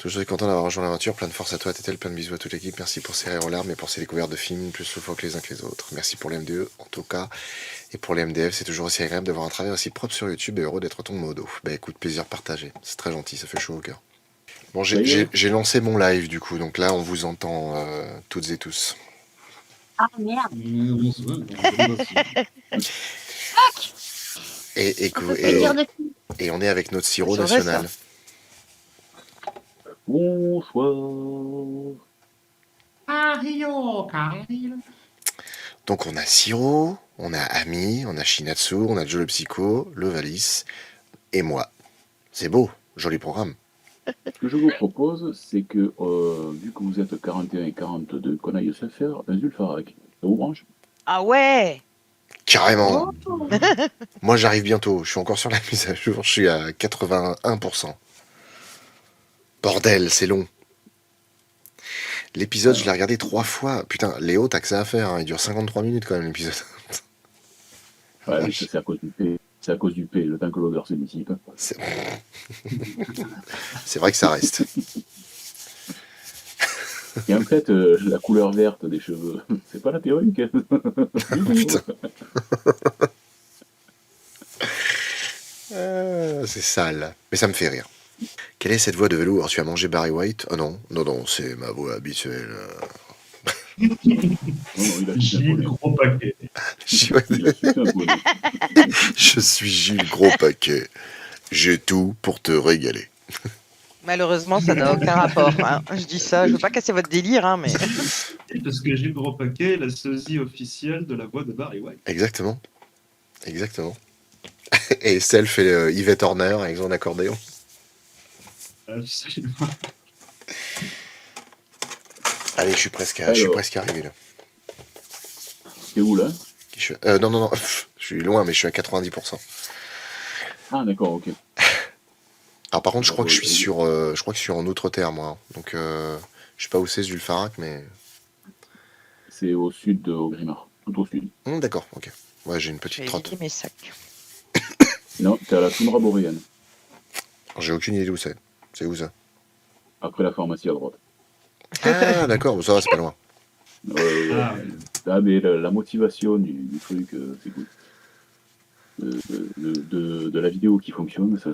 Toujours content d'avoir rejoint l'aventure. Plein de force à toi, Tétel. Plein de bisous à toute l'équipe. Merci pour ces rires aux larmes et pour ces découvertes de films plus souvent que les uns que les autres. Merci pour les MDE, en tout cas. Et pour les MDF, c'est toujours aussi agréable d'avoir un travail aussi propre sur YouTube et heureux d'être ton modo. Bah écoute, plaisir partagé. C'est très gentil, ça fait chaud au cœur. Bon, Ça y est. j'ai lancé mon live du coup, donc là on vous entend toutes et tous. Ah merde. Bonsoir. Et, On peut pas dire de qui. et on est avec notre sirop C'est vrai, national. Bonsoir. Mario, Caril. Donc on a Siro, on a Ami, on a Shinatsu, on a Joe le Psycho, le Valis et moi. C'est beau, joli programme. Ce que je vous propose, c'est que, vu que vous êtes 41 et 42, qu'on aille se faire un Zulfarac. Ça vous branche? Ah ouais. Carrément. Oh. Moi j'arrive bientôt, je suis encore sur la mise à jour, je suis à 81%. Bordel, c'est long. L'épisode, je l'ai regardé 3 fois. Putain, Léo, t'as que ça à faire, hein. Il dure 53 minutes quand même l'épisode. Ouais, mais ça, c'est à cause du P. C'est à cause du P, le temps que l'odeur se dissipe. C'est c'est vrai que ça reste. Et en fait, la couleur verte des cheveux, c'est pas la perruque. Putain. C'est sale, mais ça me fait rire. Quelle est cette voix de velours? Tu as mangé Barry White? Oh non, non, c'est ma voix habituelle. Non, il a foutu un Gilles, poney. gros paquet. Il a foutu un poney. Je suis Gilles Gros Paquet. J'ai tout pour te régaler. Malheureusement, ça n'a aucun rapport. Hein. Je dis ça, je veux pas casser votre délire, hein, mais Parce que Gilles Gros Paquet est la sosie officielle de la voix de Barry White. Exactement. Exactement. Et Estelle fait Yvette Horner avec son accordéon. Absolument. Allez, je suis presque arrivé là. T'es où, là? Non. Je suis loin, mais je suis à 90%. Ah, d'accord, ok. Alors par contre, je crois que je suis sur en Outre-Terre, moi. Hein. Donc, je sais pas où c'est Zulfarac, mais... C'est au sud de Augrimard. Tout au sud. D'accord, ok. Ouais, j'ai une je petite vais trotte. vider mes sacs. Non, t'es à la toundra boréenne. Alors, j'ai aucune idée d'où c'est. C'est où ça? Après la pharmacie à droite. Ah, d'accord, ça va, c'est pas loin. Ah, Ah, mais la motivation du truc, c'est cool. De la vidéo qui fonctionne, ça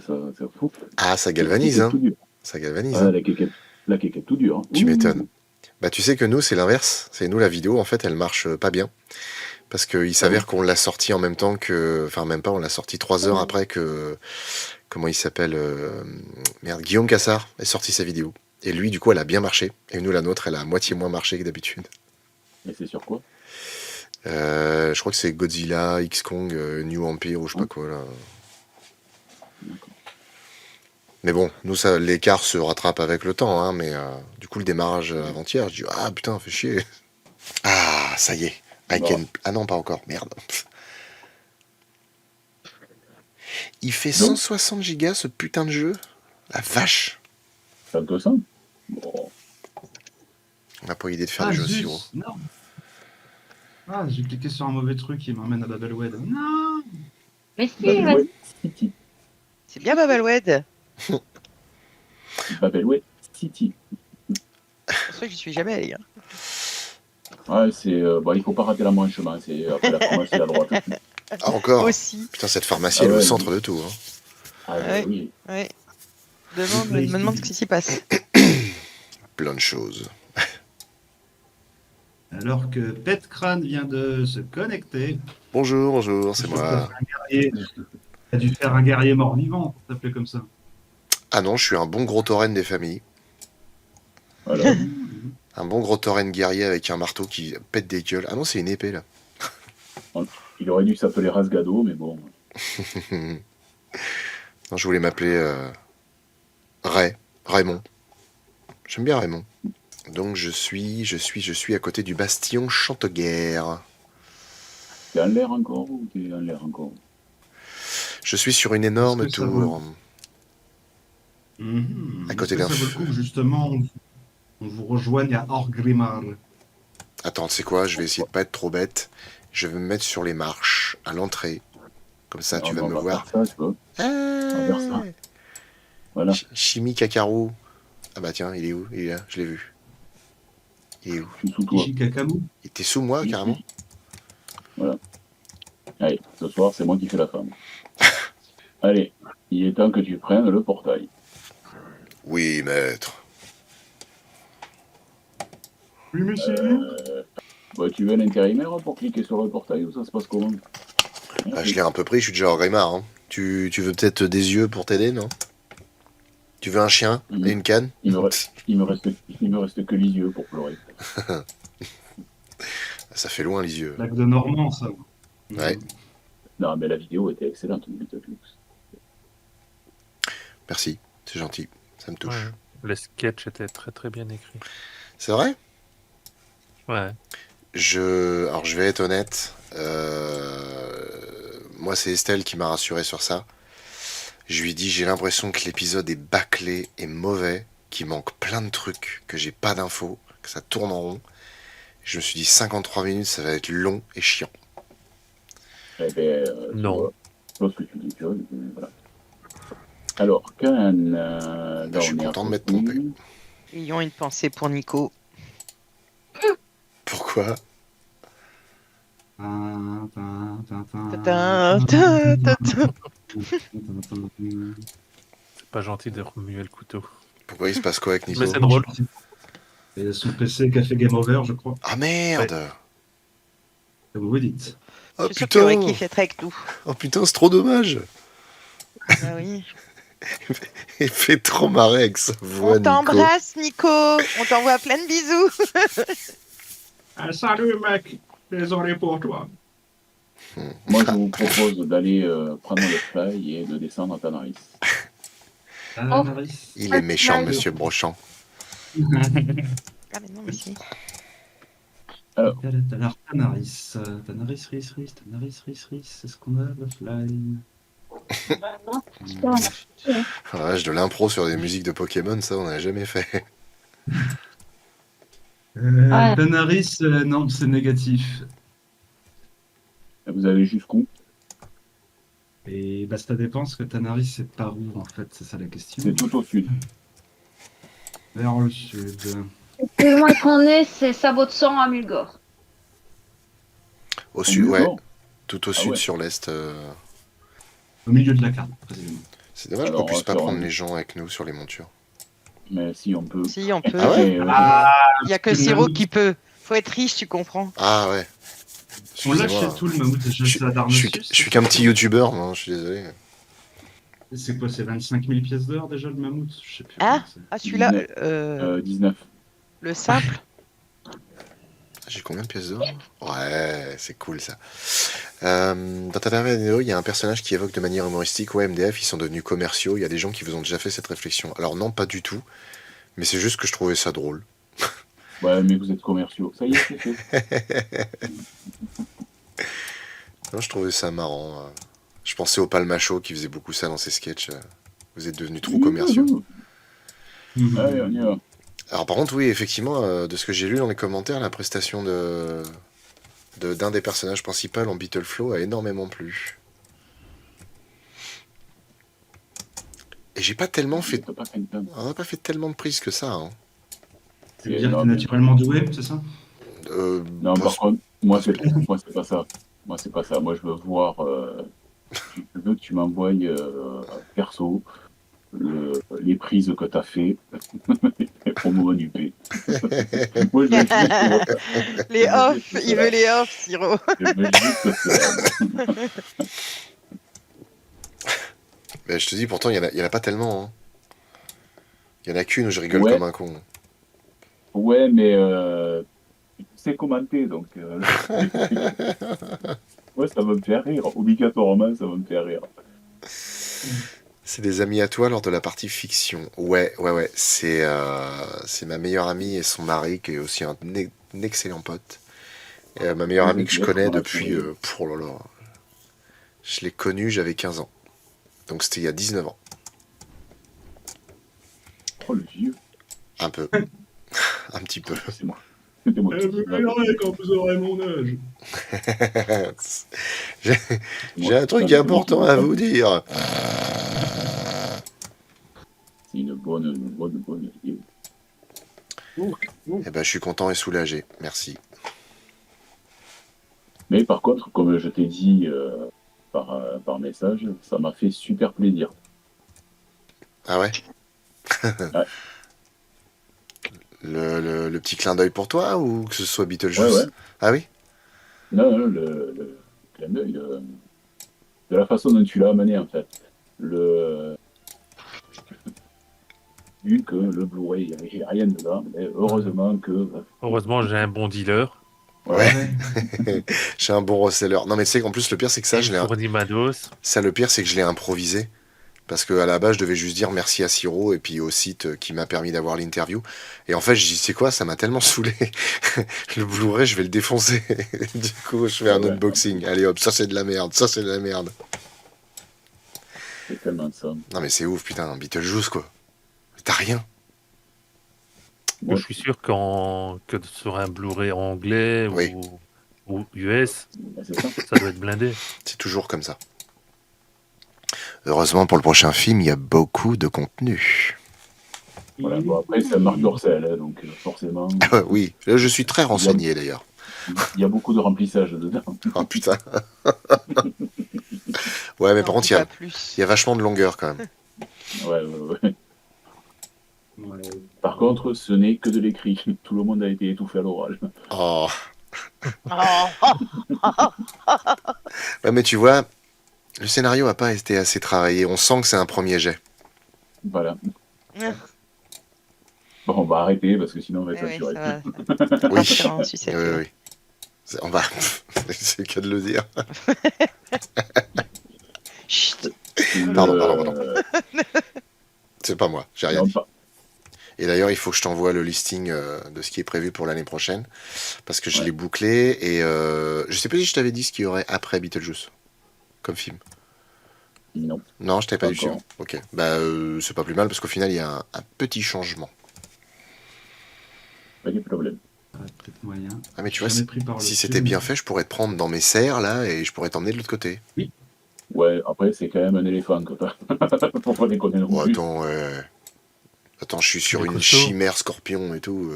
fout. Ah, ça galvanise, hein. Tout dur. Ça galvanise. Ah, Hein. la quéquette tout dur. Hein. Tu Ouh. m'étonnes. Bah, tu sais que nous, c'est l'inverse. C'est nous, la vidéo, en fait, elle marche pas bien. Parce qu'il s'avère qu'on l'a sorti en même temps que... Enfin, même pas, on l'a sorti 3 heures après que... Comment il s'appelle Merde, Guillaume Cassard ait sorti sa vidéo. Et lui, du coup, elle a bien marché. Et nous, la nôtre, elle a à moitié moins marché que d'habitude. Et c'est sur quoi? Je crois que c'est Godzilla, X-Kong, New Empire ou je sais pas quoi, là. Mais bon, nous, ça, l'écart se rattrape avec le temps, hein, mais du coup, le démarrage avant-hier, je dis, ah putain, fait chier. Ah, ça y est. Bon. Ah non, pas encore, merde. Il fait 160 gigas, ce putain de jeu. La vache. C'est intéressant. Bon. On n'a pas idée de faire des jeux aussi gros. non. Ah, j'ai cliqué sur un mauvais truc qui m'emmène à Babelwed. Non. Mais si, Babelwed City. C'est bien Babalwed. Babelwed City. C'est pour ça que j'y suis jamais allé. Hein. Ouais, c'est. Bah, il faut pas rater la manche, chemin. C'est après la pharmacie à droite. Ah, encore Aussi. Putain, cette pharmacie est le centre de tout. Hein. Ah, Ouais. oui. Ouais. Me demande ce qui s'y passe. Plein de choses. Alors que Petcran vient de se connecter. Bonjour, c'est moi. Il a dû faire un guerrier mort-vivant pour t'appeler comme ça. Ah non, je suis un bon gros tauren des familles. Voilà. Un bon gros tauren guerrier avec un marteau qui pète des gueules. Ah non, c'est une épée, là. Il aurait dû s'appeler Rasgado, mais bon. Non, je voulais m'appeler Raymond. J'aime bien Raymond. Donc je suis à côté du bastion Chanteguerre. T'es en l'air encore ou t'es en l'air encore? Je suis sur une énorme Est-ce que ça tour. À côté d'un ça vaut le coup que justement on vous rejoigne à Orgrimmar. Attends, tu sais quoi? Je vais essayer de pas être trop bête. Je vais me mettre sur les marches, à l'entrée. Comme ça, tu vas me voir. Ça, tu vois. On va faire ça. Voilà. Chimie Kakarou. Ah bah tiens, il est où? Il est là, je l'ai vu. Il est où? Je suis sous toi. Ishi Kakamu. Il était sous moi, carrément? Voilà. Allez, ce soir, c'est moi qui fais la femme. Allez, il est temps que tu prennes le portail. Oui, maître. Oui, monsieur. Bah, tu veux un intérimaire pour cliquer sur le portail ou ça se passe comment? Ah, je l'ai un peu pris, je suis déjà en Grimard. Hein. Tu veux peut-être des yeux pour t'aider, non? Tu veux un chien et une canne? Il me reste que les yeux pour pleurer. Ça fait loin, les yeux. Lac de Normand, ça. Ouais. Non, mais la vidéo était excellente. Merci, c'est gentil. Ça me touche. Ouais. Les sketchs étaient très très bien écrits. C'est vrai? Ouais. Alors, je vais être honnête. Moi, c'est Estelle qui m'a rassuré sur ça. Je lui ai dit, j'ai l'impression que l'épisode est bâclé et mauvais, qu'il manque plein de trucs, que j'ai pas d'infos, que ça tourne en rond. Je me suis dit, 53 minutes, ça va être long et chiant. Eh ben, Non. Lorsque tu dis que, voilà. Alors, quand Je suis content de m'être trompé. Ayons une pensée pour Nico. Pourquoi? C'est pas gentil de remuer le couteau. Pourquoi il se passe quoi avec Nico? Mais c'est drôle. Et son PC qui a fait Game Over, je crois. Ah merde! Comme vous dites. Oh Je suis sûr qu'il aurait putain! kiffé être avec nous. Oh putain, c'est trop dommage! Ah oui. Il fait trop marrer avec sa voix, On Nico. t'embrasse, Nico. On t'envoie plein de bisous. Ah, salut, mec. Désolé pour toi. Moi, je vous propose d'aller prendre le fly et de descendre à Tanaris. Ah, Oh. Naris. Il est méchant, Mal. monsieur Brochant. Ah mais non, mais si. Alors, Tanaris. Tanaris, Ris, Tanaris, Ris. C'est ce qu'on a, le fly. Bah, non, putain, Ah, la vache, de l'impro sur des musiques de Pokémon, ça, on n'a jamais fait. Ouais. Tanaris, non, c'est négatif. Vous allez jusqu'où? Et bah, ça dépend, parce que Tanaris, c'est par où, en fait? C'est ça la question. C'est tout au sud. Vers le sud. le moins qu'on est, c'est sabot de sang à Mulgore. Au sud, ouais. D'accord. Tout au Ah sud, ouais. sur l'est. Au milieu de la carte, précisément. C'est dommage Alors, qu'on puisse pas sur- prendre les gens avec nous sur les montures. Mais si, on peut. Si, on peut. Ah ouais? Il y a que Siro qui peut. Faut être riche, tu comprends. Ah ouais. On lâche Excusez-moi. tout le mammouth, Je suis qu'un petit youtubeur, moi, je suis désolé. C'est quoi, c'est 25 000 pièces d'or déjà le mammouth? Je sais plus. Ah, comment c'est. Ah, celui-là, 19. le simple. J'ai combien de pièces d'or? Ouais, c'est cool ça. Dans ta dernière vidéo, il y a un personnage qui évoque de manière humoristique, ouais, MDF, ils sont devenus commerciaux. Il y a des gens qui vous ont déjà fait cette réflexion. Alors non, pas du tout. Mais c'est juste que je trouvais ça drôle. Ouais, mais vous êtes commerciaux. Ça y est, c'est fait. Non, je trouvais ça marrant. Je pensais au Palmacho qui faisait beaucoup ça dans ses sketchs. Vous êtes devenus trop commerciaux. Allez, on y va. Alors par contre, oui, effectivement, de ce que j'ai lu dans les commentaires, la prestation d'un des personnages principaux en Beetleflow a énormément plu. Et j'ai pas tellement fait... T'as pas fait une tonne. On n'a pas fait tellement de prises que ça. Hein. Tu veux dire que Non, t'es mais- naturellement doué, c'est ça? Non, pas- par contre, moi, c'est pas ça. Moi, c'est pas ça. Moi, je veux voir. Je veux que tu m'envoies perso les prises que t'as fait au moment du P. Moi, je veux juste, Les off, il veut les off, Siro. je veux juste ça. Mais je te dis, pourtant, il y en a pas tellement. Hein. Il y en a qu'une où je rigole Ouais. comme un con. Ouais, mais tu sais commenter, donc. Ouais, ça va me faire rire. Obligatoirement, ça va me faire rire. C'est des amis à toi lors de la partie fiction. Ouais. C'est ma meilleure amie et son mari qui est aussi un excellent pote. Et, ma meilleure amie que je connais depuis... oh là là. Je l'ai connue, j'avais 15 ans. Donc c'était il y a 19 ans. Oh, le vieux. Un peu. Un petit peu. C'est moi. C'était moi. quand vous aurez mon âge. J'ai un truc important à vous dire. C'est une bonne idée. Eh ben, je suis content et soulagé. Merci. Mais par contre, comme je t'ai dit par message, ça m'a fait super plaisir. Ah ouais? Ouais. Le petit clin d'œil pour toi ou que ce soit Beetlejuice? Ouais. Ah oui? Non, le clin d'œil de la façon dont tu l'as amené, en fait. Vu que le Blu-ray, il n'y avait rien dedans, mais heureusement que... Heureusement, j'ai un bon dealer. Ouais. J'ai un bon reseller. Non, mais tu sais qu'en plus, le pire, c'est que ça, Il me fournit ma dose. ça, le pire, c'est que je l'ai improvisé. Parce qu'à la base, je devais juste dire merci à Siro et puis au site qui m'a permis d'avoir l'interview. Et en fait, je dis, c'est quoi, ça m'a tellement saoulé. Le Blu-ray, je vais le défoncer. Du coup, je fais un unboxing. Allez hop, ça c'est de la merde, ça c'est de la merde. C'est tellement ça. Non, mais c'est ouf, putain, Beetlejuice, quoi. T'as rien. Moi, Je suis sûr que sur un Blu-ray anglais Oui. ou US, c'est ça. ça doit être blindé. C'est toujours comme ça. Heureusement, pour le prochain film, il y a beaucoup de contenu. Voilà. Bon, après, c'est Marc Dorcel, hein, donc forcément, Oui, là, je suis très renseigné, d'ailleurs. il y a beaucoup de remplissage dedans. Oh, putain. Ouais, mais par contre, il y a, plus. il y a vachement de longueur, quand même. Ouais. Ouais. Par contre, ce n'est que de l'écrit. Tout le monde a été étouffé à l'oral. Oh. Oh. Ouais, mais tu vois, le scénario n'a pas été assez travaillé. On sent que c'est un premier jet. Voilà. Bon, on va arrêter parce que sinon on va être Oui, censuré. ça va. Oui. partir en sucette. Oui. On va. C'est le cas de le dire. Chut. Pardon. C'est pas moi, j'ai rien Non, dit. Et d'ailleurs, il faut que je t'envoie le listing de ce qui est prévu pour l'année prochaine. Parce que je l'ai bouclé. Et je sais pas si je t'avais dit ce qu'il y aurait après Beetlejuice. Comme film. Non. Non, je t'avais pas dit Encore. sûr. Ok. Bah, c'est pas plus mal parce qu'au final, il y a un petit changement. Pas de problème. Peut-être moyen. Ah, mais tu vois, Jamais pris par le si film. c'était bien fait, je pourrais te prendre dans mes serres là et je pourrais t'emmener de l'autre côté. Ouais, après, c'est quand même un éléphant, quoi. Faut pas déconner non Oh, plus. attends, je suis sur Il est une costaud. chimère scorpion et tout.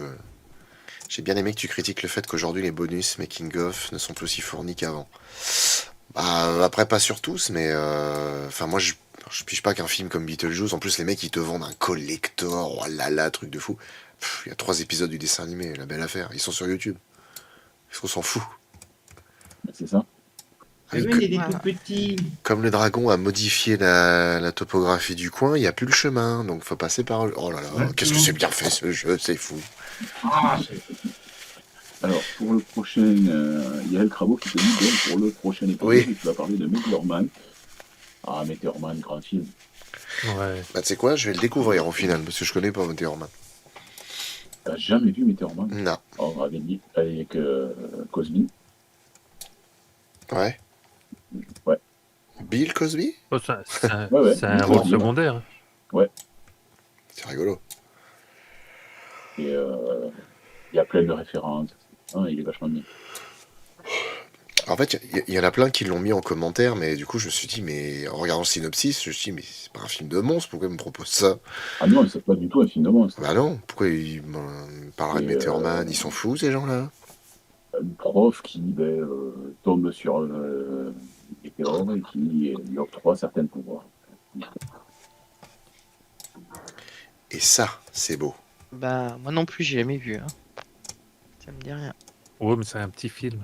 J'ai bien aimé que tu critiques le fait qu'aujourd'hui les bonus making-of ne sont plus aussi fournis qu'avant. Bah, après, pas sur tous, mais enfin, moi, je pige pas qu'un film comme Beetlejuice. En plus, les mecs, ils te vendent un collector. Oh là là, truc de fou. Il y a 3 épisodes du dessin animé, la belle affaire. Ils sont sur YouTube. Est-ce qu'on s'en fout? C'est ça. Ah, mais Mais il est tout petit. comme le dragon a modifié la topographie du coin, il n'y a plus le chemin, donc faut passer par... Oh là là, Ouais, qu'est-ce que c'est bien fait ce jeu, c'est fou. Ah, Alors, pour le prochain, il y a El Crabo qui te dit donc, pour le prochain épisode, Oui. tu vas parler de Meteor Man. Ah, Meteor Man, grand film. Ouais. Bah tu sais quoi, je vais le découvrir au final, parce que je connais pas Meteor Man. T'as jamais vu Meteor Man? Non. On avait dit avec Cosby. Ouais. Ouais. Bill Cosby? Oh, c'est un, Ouais. c'est un Ouais. rôle secondaire. C'est rigolo. Et il y a plein de références. Ah, il est vachement bien. En fait, il y en a plein qui l'ont mis en commentaire, mais du coup, je me suis dit, mais en regardant le synopsis, je me suis dit, mais c'est pas un film de monstre, pourquoi il me propose ça? Ah non, c'est pas du tout un film de monstre. Bah non, pourquoi il me parlerait de Et, Meteor Man? Ils sont fous, ces gens-là? Un prof qui tombe sur Météor et qui lui octroie certains pouvoirs. Et ça, c'est beau. Bah, moi non plus, j'ai jamais vu. Hein. Ça me dit rien. Ouais, mais c'est un petit film.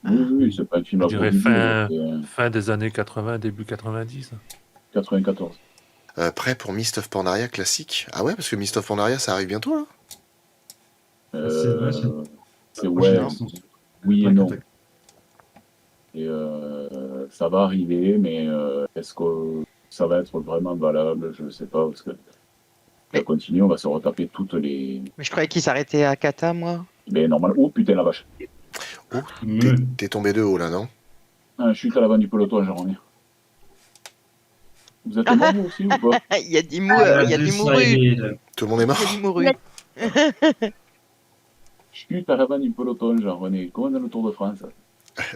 Oui, c'est pas un film Je à dirais produire, fin des années 80, début 90. c'est 94. Prêt pour Mist of Pandaria classique? Ah ouais, parce que Mist of Pandaria, ça arrive bientôt, là? C'est ouais, oui et non. Tac, tac. Et ça va arriver, mais est-ce que ça va être vraiment valable? Je ne sais pas, parce que ça continue, on va se retaper toutes les... Mais je croyais qu'il s'arrêtait à Kata, moi. Mais normal, oh putain la vache! T'es tombé de haut, là, non? Ah, chute à l'avant du peloton, j'en ai. Vous êtes mort vous aussi ou pas? Il y a des mourus. Il y a des mourus. Tout le monde est mort? Il y a des mourus. Chute à l'avant du peloton, Jean-René, comme dans le Tour de France.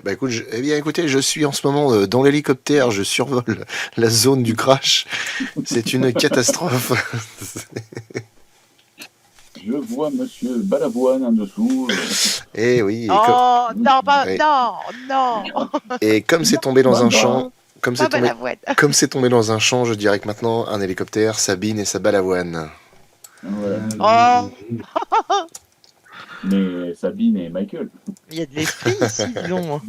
Bah écoute, eh bien écoutez, je suis en ce moment dans l'hélicoptère, je survole la zone du crash. C'est une catastrophe. Je vois Monsieur Balavoine en dessous. Et oui, Oh, non, pas, ouais. non, Et comme c'est tombé dans un champ, comme pas c'est tombé, Balavoine. comme c'est tombé dans un champ, je dirais que maintenant un hélicoptère, Sabine et sa balavoine. Voilà. Oh. Mais Sabine et Michael. Il y a de l'esprit ici, dis donc.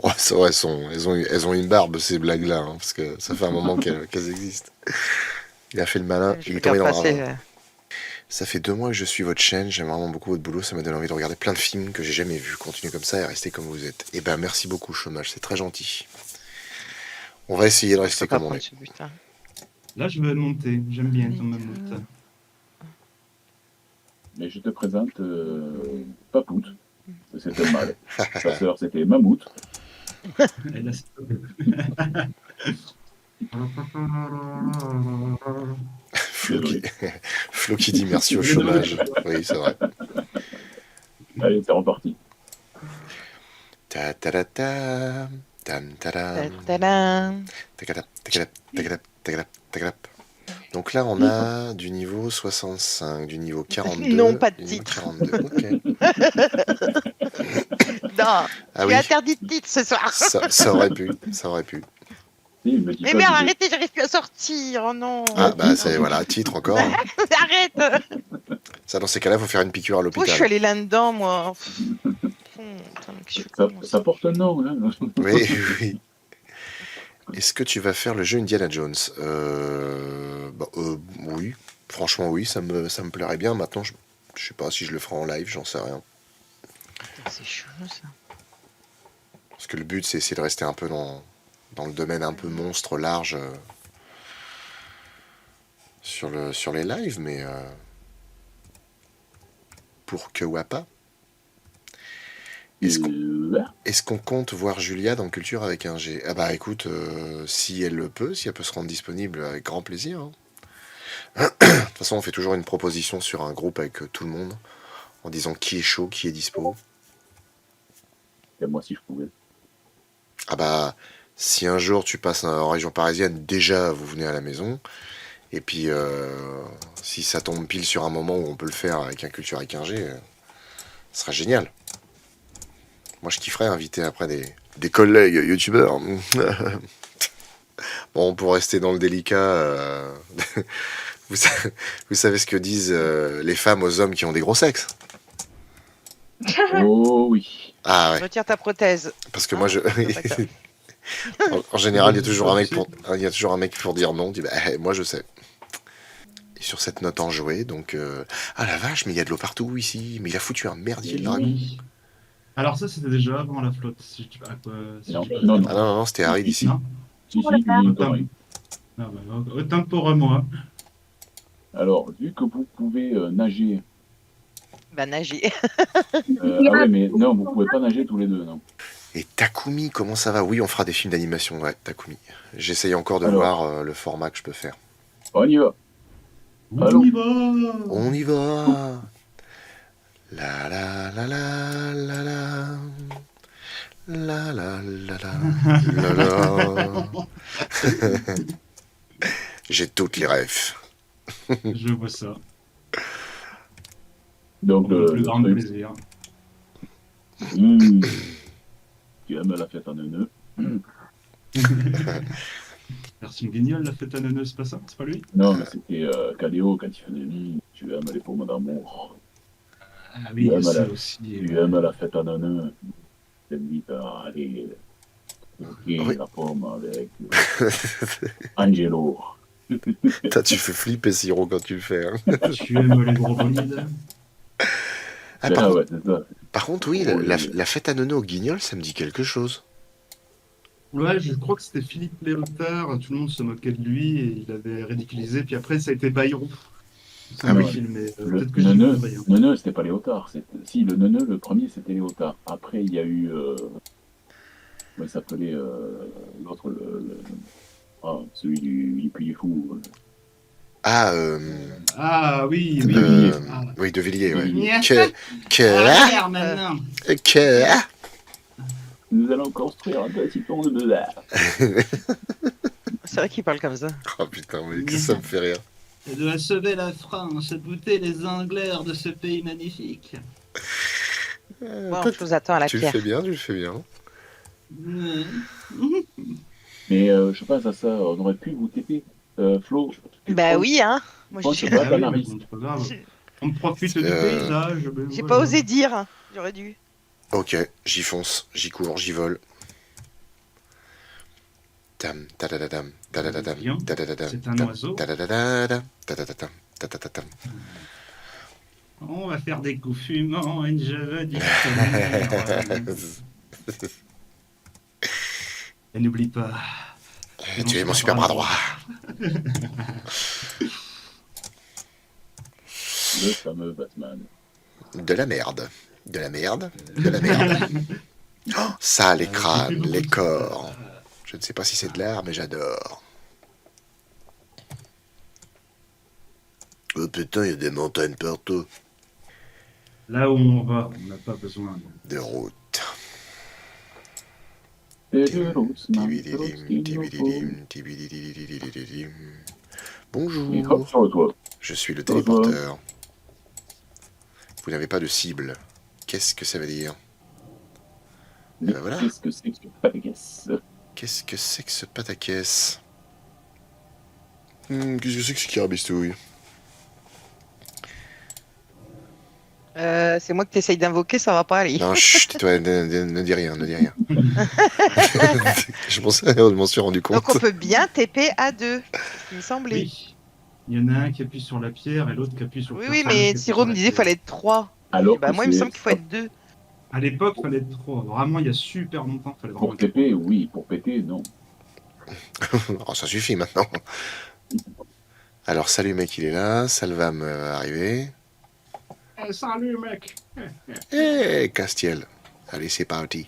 Ouais, c'est vrai, elles ont une barbe ces blagues-là, hein, parce que ça fait un moment qu'elles existent. Il a fait le malin, Je il est tombé regarde dans passer. un. Ça fait 2 mois que je suis votre chaîne, j'aime vraiment beaucoup votre boulot, ça m'a donné envie de regarder plein de films que j'ai jamais vus. Continuez comme ça et restez comme vous êtes. Eh ben merci beaucoup Chômage, c'est très gentil. On va essayer de Je rester peux pas comme on prendre est. ce butin. Là, je vais monter. J'aime bien ton mammouth. Mais je te présente Papout. C'était le mâle. Sa sœur, c'était Mammouth. Et là, Flo qui dit merci au chômage. Oui, c'est vrai. Allez, c'est reparti. Ta ta ta ta tam tadam, Ta-ta-dam. tagadap, tagadap, tagadap, tagadap, tagadap. Donc là, on a du niveau 65, du niveau 42. Non, pas de du niveau titre. 42. Ok. Non, Ah tu oui, es interdit de titre ce soir. ça aurait pu. Ça aurait pu. Il me dit Mais pas merde, du- arrêtez, j'arrive plus à sortir. Oh non. Ah bah c'est voilà, titre encore. Hein. Arrête. Ça, dans ces cas-là, il faut faire une piqûre à Pourquoi je suis l'hôpital. allée là-dedans, moi? Putain, mais que je suis Ça, con, ça porte un nom. Hein. Oui, oui. Est-ce que tu vas faire le jeu Indiana Jones oui. Franchement, oui, ça me plairait bien. Maintenant, je sais pas si je le ferai en live, j'en sais rien. Putain, c'est chelou ça. Parce que le but, c'est essayer de rester un peu dans le domaine un peu monstre, large sur les lives, mais pour que Wapa. Est-ce qu'on compte voir Julia dans Culture avec un G? Ah bah écoute, si elle le peut, si elle peut se rendre disponible, avec grand plaisir. Hein. De toute façon, on fait toujours une proposition sur un groupe avec tout le monde, en disant qui est chaud, qui est dispo. Et moi, si je pouvais. Ah bah, si un jour tu passes en région parisienne, déjà vous venez à la maison. Et puis, si ça tombe pile sur un moment où on peut le faire avec un Culture avec un G, ce sera génial. Moi, je kifferais inviter après des collègues youtubeurs. Bon, pour rester dans le délicat, vous savez ce que disent les femmes aux hommes qui ont des gros sexes? Oh oui. Ah ouais, Retire ta prothèse. parce que moi, je... D'accord. en général, il y a toujours un mec pour dire non. Dit, bah, moi, je sais. Et sur cette note enjouée, donc... Ah la vache, mais il y a de l'eau partout ici. Mais il a foutu un merdier, le dragon. Oui. Alors ça, c'était déjà avant la flotte. Si je dis pas quoi. Si Non, je dis pas- non, Ah non, non, c'était Harry d'ici. Non. Si, si, il y a une connerie. Ah bah, autant pour moi. Alors, vu que vous pouvez nager. Bah, nager. Ah ouais, mais non, vous pouvez pas nager tous les deux, non. Et Takumi, comment ça va? Oui, on fera des films d'animation, ouais, Takumi. J'essaye encore de Alors. voir le format que je peux faire. On y va. On Allô. y va. On y va. La la la la la la. La la la la la la. J'ai toutes les rêves. Je vois ça. Donc, Pour le plus le grand truc. plaisir. Tu aimes la fête en neuneu. Merci Guignol, la fête à neuneu, c'est pas ça? C'est pas lui? Non, mais c'était Cadéo quand il faisait nuit. Tu aimes les pommes d'amour. Ah oui, Ouais, ça voilà. aussi. Tu aimes la fête en neuneu. T'invites à aller croquer Oui. la pomme avec Angelo. Tu fais flipper Siro quand tu le fais. Hein. Tu aimes les gros bonides? Ah, par, Ouais, c'est ça. par contre, oui, la fête à Nono au Guignol, ça me dit quelque chose. Ouais, je crois que c'était Philippe Léotard, tout le monde se moquait de lui et il avait ridiculisé, puis après ça a été Bayrou. Ça Ah m'a oui. filmé. Le Peut-être que j'ai neuneu, compris, hein. neuneu, c'était pas Léotard. Si, le neuneu, le premier, c'était Léotard. Après, il y a eu... comment il s'appelait l'autre, celui du Puy du Fou. Ah, Ah oui, oui, Villiers. oui. Ah. oui, De Villiers, ouais. Villiers. Que, Ah, merde, maintenant. Nous allons construire un petit pont de dollars. C'est vrai qu'il parle comme ça. Oh putain, mais que ça me fait rire. Je dois sauver la France, goûter les Anglais hors de ce pays magnifique. Bon, Toi, je vous attends à la tu le pierre. fais bien, tu le fais bien. Ouais. Mais je pense à ça, on aurait pu vous TP. Flo. Bah oui, hein. Moi, Moi, j'ai je sais pas, Ah la oui, Maris. mais c'est pas grave. On profite du Euh, paysage. Ben j'ai voilà. pas osé dire. Hein. J'aurais dû. Ok, j'y fonce, j'y cours, j'y vole. Tam, tadadadam, tadadadam, Bien. tadadadam, C'est un tam, oiseau. tadadadada, tadadadam, tadadadam. On va faire des coups fumants et je veux du tonnerre. Et n'oublie pas. Tu es mon super bras droit. Le fameux Batman. De la merde. De la merde. De la merde. Oh, ça, les crânes, les corps. Je ne sais pas si c'est de l'art, mais j'adore. Oh putain, il y a des montagnes partout. Là où on va, on n'a pas besoin. De route. Et je Roseman, Tibididim, tibididim, tibididididididim. Et hop Bonjour, sur le toit. je suis le téléporteur. Vous n'avez pas de cible. Qu'est-ce que ça veut dire? Mais ben voilà. qu'est-ce que c'est que ce pataquès? Qu'est-ce que c'est que ce pataquès? Qu'est-ce que c'est que ce carabistouille? C'est moi que t'essayes d'invoquer, ça va pas aller. Non, chut, tais-toi, ne dis rien, ne dis rien. Je m'en suis rendu compte. Donc on peut bien TP à deux, il me semblait. Oui. Il y en a un qui appuie sur la pierre et l'autre qui appuie sur le Oui, personnage oui, mais qui appuie Siro sur me la disait qu'il pierre. fallait être trois. Alors Bah que moi, il me c'est- semble qu'il faut être deux. À l'époque, il fallait être 3. Vraiment, il y a super longtemps, il fallait vraiment Pour être TP, oui. Pour péter, non. Oh, ça suffit maintenant. Alors, salut mec, il est là. Salvam va arriver. 3. Eh, salut, mec. Eh, Castiel. Allez, c'est parti.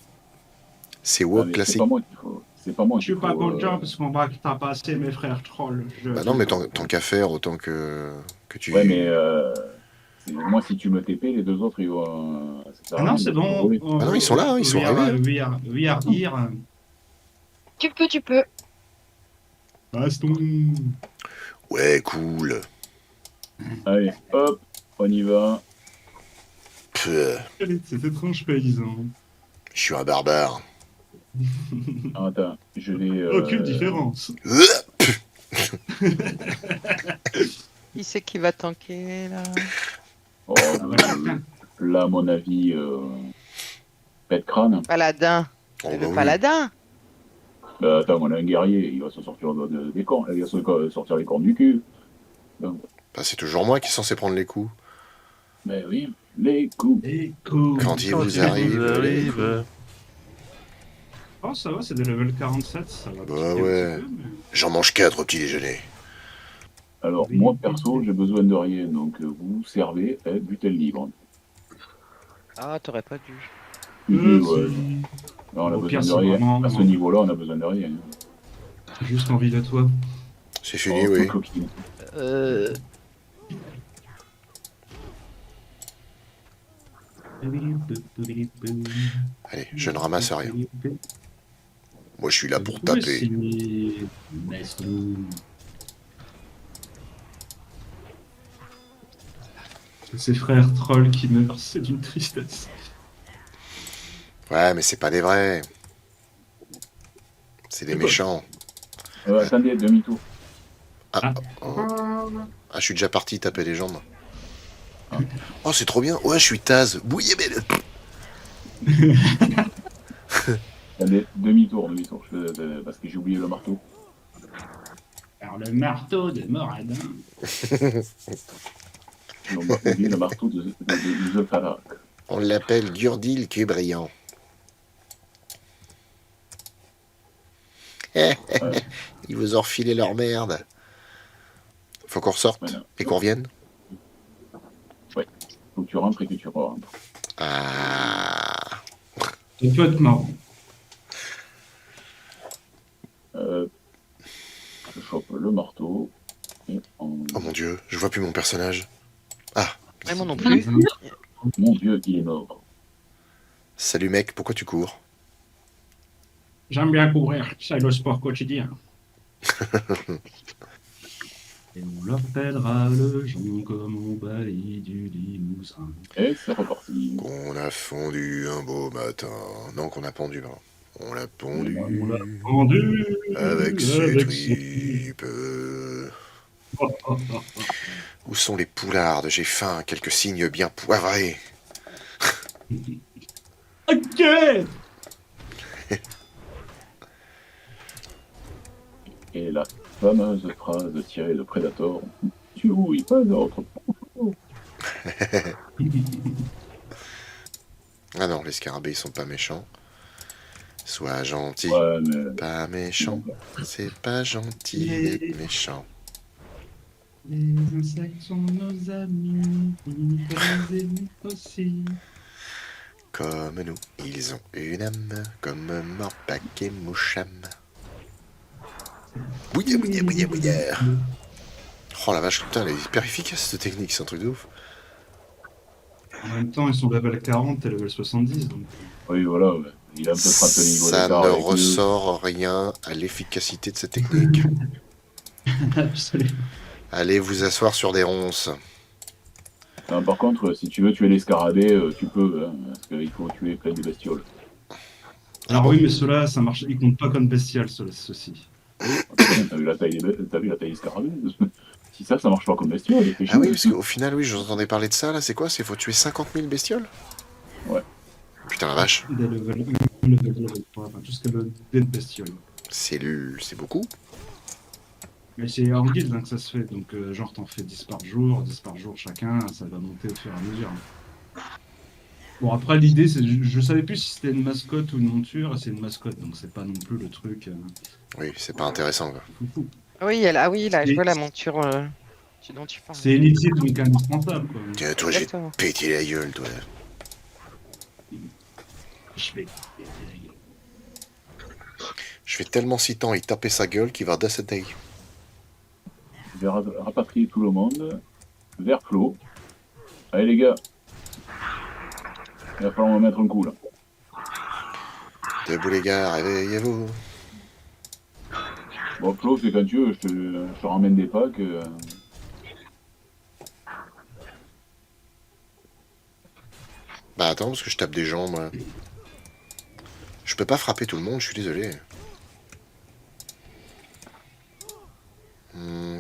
C'est Ah, WoW mais classique. c'est pas moi qu'il faut. C'est pas moi Je suis qu'il pas faut, content parce qu'on va passer mes frères trolls. Bah non, mais tant qu'à faire, autant que tu... Ouais, mais moi, si tu me TP, les deux autres, ils vont. ça sert à Ah rien non, de c'est me bon. trouver. Ah non, ils sont là, ils sont arrivés. We are here. Tu peux. Baston. Ouais, cool. Allez, hop, on y va. Pff, C'est étrange paysan. je suis un barbare. Ah, attends, je l'ai. Aucune différence. Qui c'est qui va tanker là? Oh, là, à mon avis, pète crâne. Paladin. Oh, Le bah oui. paladin. Bah, attends, on a un guerrier, il va se sortir des cornes, il va se sortir les cornes du cul. Bah, c'est toujours moi qui est censé prendre les coups. Mais oui, les coups. Et cool. Quand il Quand vous il arrive, vous arrive, Oh, ça va, c'est des level 47. Ça va Bah piquer un ouais. petit peu, mais- j'en mange 4 au petit déjeuner. Alors, Oui. moi, perso, j'ai besoin de rien, donc vous servez, butel libre. Ah, t'aurais pas dû. Ouais. Si. Non, on a Au pire, besoin de c'est rien. vraiment- À ce niveau-là, on a besoin de rien. J'ai juste envie de toi. C'est fini, Oh, oui. coquine. Allez, je ne ramasse rien. Moi, je suis là pour Oui, taper. c'est- Nice. Ces frères trolls qui meurent, c'est d'une tristesse. Ouais, mais c'est pas des vrais. C'est des C'est quoi méchants. Attendez, demi-tour. Oh. Ah, je suis déjà parti taper les jambes. Oh, c'est trop bien. Ouais, je suis Taz. Bouillez, mais... Attendez, demi-tour, parce que j'ai oublié le marteau. Alors, le marteau de Moradin. J'ai oublié le marteau de The Farak. On l'appelle Gurdil qui est brillant. Ils vous ont refilé leur merde. Faut qu'on ressorte Voilà. et qu'on revienne. Faut que tu rentres et que tu rentres. Ah. Ça peut être marrant. Je chope le marteau. Et Oh mon dieu, je vois plus mon personnage. Ah, Ouais, moi non plus. Mon dieu, il est mort. salut mec, pourquoi tu cours? J'aime bien courir, c'est le sport quotidien. Et on leur pèlera le jonc comme au bailli du Limousin. Et c'est reparti. On a fondu un beau matin. Non, qu'on a pendu, pardon. On l'a pondu On l'a pendu avec ses avec son... tripes. Oh, oh, oh. Où sont les poulardes? J'ai faim, quelques signes bien poivrés. Ok. Et la fameuse phrase tirée de Predator. Tu ouilles pas d'autre. Ah non, les scarabées, ils sont pas méchants. Sois gentil, Ouais, mais. pas méchant. C'est pas gentil d'être méchant. Les insectes sont nos amis, ils peuvent les aimer aussi. Comme nous, ils ont une âme, comme Morpac et Moucham. Bouillet, bouillet, bouillet, bouillet. Oh la vache, putain, elle est hyper efficace cette technique, c'est un truc de ouf. En même temps, ils sont level 40 et level 70, donc... Oui, voilà, ouais. Il a un peu frappé le niveau Ça d'écart ne avec ressort rien à l'efficacité de cette technique. Absolument. Allez vous asseoir sur des ronces. Non, par contre, si tu veux tuer les scarabées, tu peux, hein, parce qu'il faut tuer plein de bestioles. Alors bon oui, mais ceux-là, ça marche, ils comptent pas comme bestial, ceux-ci. T'as vu la taille des scarabées? Si ça marche pas comme bestiole, il fait Ah chier. oui, parce qu'au final, oui, je vous entendais parler de ça, là, c'est quoi? C'est faut tuer 50 000 bestioles? Ouais. Putain la vache, Des level 1, level 3, enfin, tout ce qu'elle veut des bestioles. c'est beaucoup. Mais c'est hors guilde hein, que ça se fait, donc genre t'en fais 10 par jour chacun, ça va monter au fur et à mesure. Bon après l'idée c'est, je savais plus si c'était une mascotte ou une monture, et c'est une mascotte, donc c'est pas non plus le truc Oui, c'est pas intéressant, quoi. foufou. Oui, ah oui, là, je Et- vois la monture dont tu parles. C'est inutile donc indispensable quoi. Tiens, toi, j'ai Exactement. pété la gueule, toi. Je vais... Je fais tellement si temps il taper sa gueule qu'il va décéder. Je vais rapatrier tout le monde vers Flo. Allez les gars, il va falloir me mettre un coup là. Debout les gars, réveillez-vous. Bon Flo, c'est quand tu veux, je te ramène des packs. Bah attends, parce que je tape des gens, moi. Je peux pas frapper tout le monde, je suis désolé.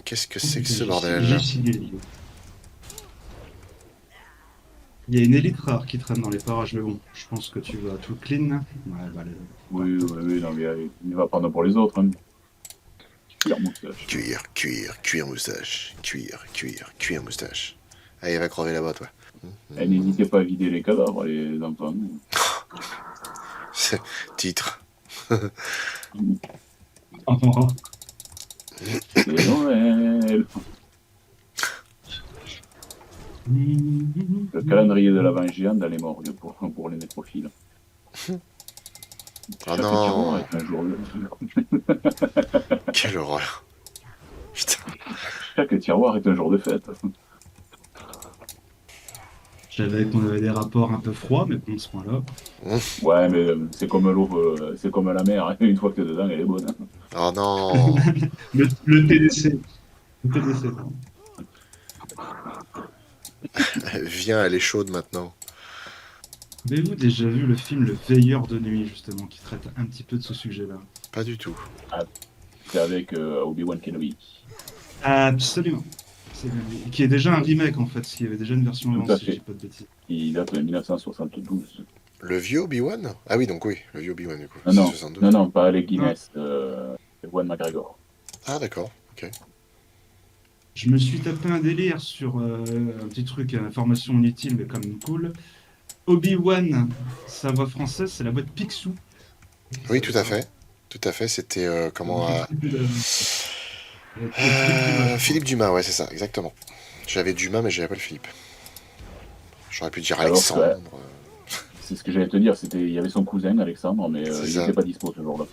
Qu'est-ce que c'est que ce bordel? Il y a une élite rare qui traîne dans les parages, mais bon, je pense que tu vas tout clean. Ouais, bah, Oui, non mais il va prendre pour les autres. Hein. Cuir moustache. Cuir moustache. Cuir moustache. Allez, va crever là-bas, toi. Et n'hésitez pas à vider les cadavres, les enfants. Titre. C'est Noël. Le calendrier de l'Avent géant dans les morgues pour les nécrophiles. Oh Chaque non. tiroir est un jour de... Quelle horreur. Putain. Chaque tiroir est un jour de fête. Je savais qu'on avait des rapports un peu froids, mais bon, ce point-là. Ouais, mais c'est comme l'eau, c'est comme la mer. Hein. Une fois que t'es dedans, elle est bonne. Hein. Oh non. Le TDC. Le TDC, pardon. Viens, elle est chaude maintenant. Avez-vous déjà vu le film Le Veilleur de nuit, justement, qui traite un petit peu de ce sujet-là? Pas du tout. C'est avec Obi-Wan Kenobi. Absolument. Qui est déjà un remake, en fait, qui avait déjà une version Tout avant, à si fait. je dis pas de bêtises. Il date de 1972. Le vieux Obi-Wan? Ah oui, donc oui, le vieux Obi-Wan, du coup. Non, non, 72. non, pas Alec Guinness. Ewan McGregor. Ah d'accord, ok. Je me suis tapé un délire sur un petit truc, information inutile, mais quand même cool. Obi-Wan, sa voix française, c'est la voix de Picsou. Oui, tout à fait. Tout à fait, c'était comment... Philippe Dumas, ouais, c'est ça, exactement. J'avais Dumas, mais j'avais pas le Philippe. J'aurais pu dire Alors, Alexandre. C'est ce que j'allais te dire. Il y avait son cousin Alexandre, mais C'est il ça. n'était pas dispo ce jour-là.